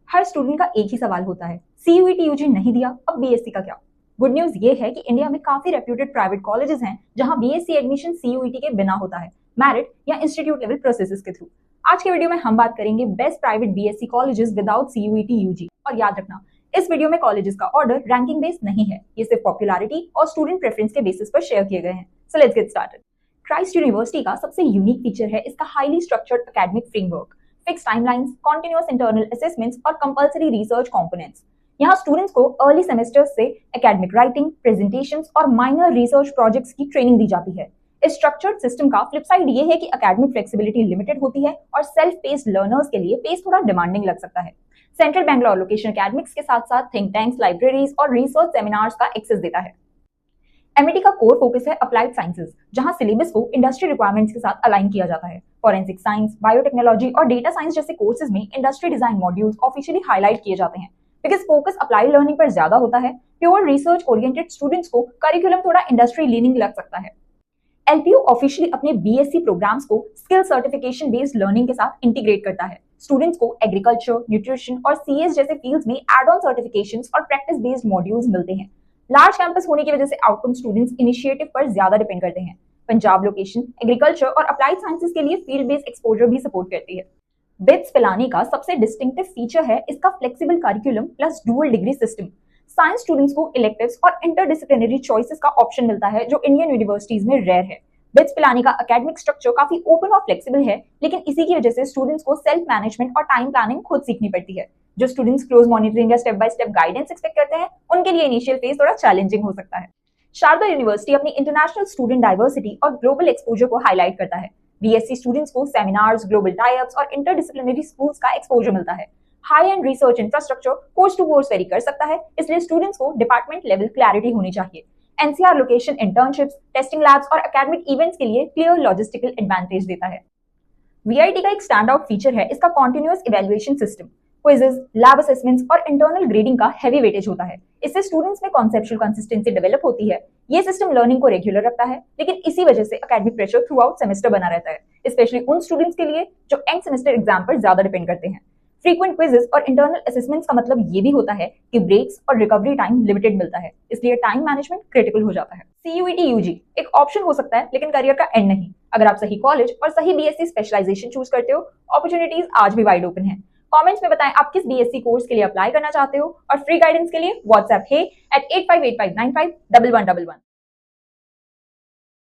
हर student का एक ही सवाल होता है, सीयूईटी यूजी नहीं दिया, अब बीएससी का क्या। गुड न्यूज ये है कि इंडिया में काफी रेप्यूटेड प्राइवेट कॉलेजेस हैं जहां बीएससी एडमिशन सीयूईटी के बिना होता है, मेरिट या इंस्टीट्यूट लेवल प्रोसेसेस के थ्रू। आज के वीडियो में हम बात करेंगे best private BSc colleges without CUET UG. और याद रखना, इस वीडियो में कॉलेजेस का ऑर्डर रैंकिंग बेस्ड नहीं है, ये सिर्फ पॉपुलैरिटी और स्टूडेंट प्रेफरेंस के बेसिस पर शेयर किए गए हैं। So let's get started. Christ university का सबसे यूनिक फीचर है इसका highly structured academic framework, fix timelines, continuous internal assessments और कंपल्सरी रिसर्च कंपोनेंट्स। यहाँ स्टूडेंट्स को अर्ली सेमेस्टर्स से एकेडमिक राइटिंग, प्रेजेंटेशंस और माइनर रिसर्च प्रोजेक्ट्स की ट्रेनिंग दी जाती है। इस स्ट्रक्चर्ड सिस्टम का फ्लिप साइड ये है कि एकेडमिक फ्लेक्सिबिलिटी लिमिटेड होती है और सेल्फ पेस्ड लर्नर्स के लिए पेस थोड़ा डिमांडिंग लग सकता है। सेंट्रल बैंगलोर लोकेशन एकेडमिक्स के साथ साथ थिंक टैंक्स, लाइब्रेरीज और रिसर्च सेमिनार्स का एक्सेस देता है। एमईटी का कोर फोकस है अप्लाइड साइंसेज, जहां सिलेबस को इंडस्ट्री रिक्वायरमेंट्स के साथ अलाइन किया जाता है। फॉरेंसिक साइंस, बायोटेक्नोलॉजी और डेटा साइंस जैसे कोर्सेज में industry design modules officially highlight किए जाते हैं बिकॉज फोकस अप्लाइड लर्निंग पर ज्यादा होता है। प्योर रिसर्च ओरिएंटेड स्टूडेंट्स को करिकुलम थोड़ा इंडस्ट्री लीनिंग लग सकता है। एलपीयू ऑफिशियली अपने बीएससी प्रोग्राम्स को स्किल सर्टिफिकेशन बेस्ड लर्निंग के साथ इंटीग्रेट करता है। स्टूडेंट्स को एग्रीकल्चर, न्यूट्रिशन और सीएस जैसे फील्ड्स में एड ऑन सर्टिफिकेशंस और प्रैक्टिस बेस्ड मॉड्यूल्स मिलते हैं। लार्ज कैंपस होने की वजह से आउटकम स्टूडेंट्स इनिशिएटिव पर ज्यादा डिपेंड करते हैं। पंजाब लोकेशन एग्रीकल्चर और अप्लाइड साइंसेज के लिए फील्ड बेस्ड एक्सपोजर भी सपोर्ट करती है। बिट्स पिलानी का सबसे डिस्टिंक्टिव फीचर है इसका flexible curriculum plus dual degree system. Science students को इलेक्टिव्स और इंटरडिसिप्लिनरी चॉइसेस का ऑप्शन मिलता है जो इंडियन यूनिवर्सिटीज में रेयर है। बिट्स पिलानी का एकेडमिक स्ट्रक्चर काफी ओपन और फ्लेक्सिबल है, लेकिन इसी की वजह से स्टूडेंट्स को सेल्फ मैनेजमेंट और टाइम प्लानिंग खुद सीखनी पड़ती है। जो स्टूडेंट्स क्लोज मॉनिटरिंग या step by step guidance expect करते हैं, उनके लिए इनिशियल फेज थोड़ा चैलेंजिंग हो सकता है। शारदा यूनिवर्सिटी अपनी इंटरनेशनल स्टूडेंट डाइवर्सिटी और ग्लोबल एक्सपोजर को हाईलाइट करता है। बीएससी स्टूडेंट्स को सेमिनार्स, ग्लोबल टाई-अप्स और इंटरडिसिप्लिनरी स्कूल्स का एक्सपोजर मिलता है। High and research infrastructure course to course very कर सकता है, इसलिए स्टूडेंट्स को डिपार्टमेंट लेवल क्लैरिटी होनी चाहिए। NCR location internships, testing labs और एकेडमिक इवेंट्स के लिए क्लियर लॉजिस्टिकल एडवांटेज देता है। वीआईटी का एक स्टैंड आउट फीचर है इसका continuous evaluation system. Quizzes, lab assessments और इंटरनल ग्रेडिंग का हेवी वेटेज होता है। इससे स्टूडेंट्स में कॉन्सेप्चुअल कंसिस्टेंसी डेवलप होती है। ये सिस्टम लर्निंग को रेगुलर रखता है, लेकिन इसी वजह से academic pressure through out semester बना रहता है, स्पेशली उन स्टूडेंट्स के लिए जो एंड सेमेस्टर एग्जाम पर ज्यादा डिपेंड करते हैं। फ्रीक्वेंट क्विजेस और इंटरनल असेसमेंट्स का मतलब ये भी होता है कि ब्रेक्स और रिकवरी टाइम लिमिटेड मिलता है, इसलिए टाइम मैनेजमेंट क्रिटिकल हो जाता है। सीयूईटी यूजी एक ऑप्शन हो सकता है, लेकिन करियर का एंड नहीं। अगर आप सही कॉलेज और सही बीएससी स्पेशलाइजेशन चूज करते हो, अपॉर्चुनिटीज आज भी वाइड ओपन है। कमेंट्स में बताएं आप किस बीएससी कोर्स के लिए अप्लाई करना चाहते हो, और फ्री गाइडेंस के लिए व्हाट्सएप hey@8585951111।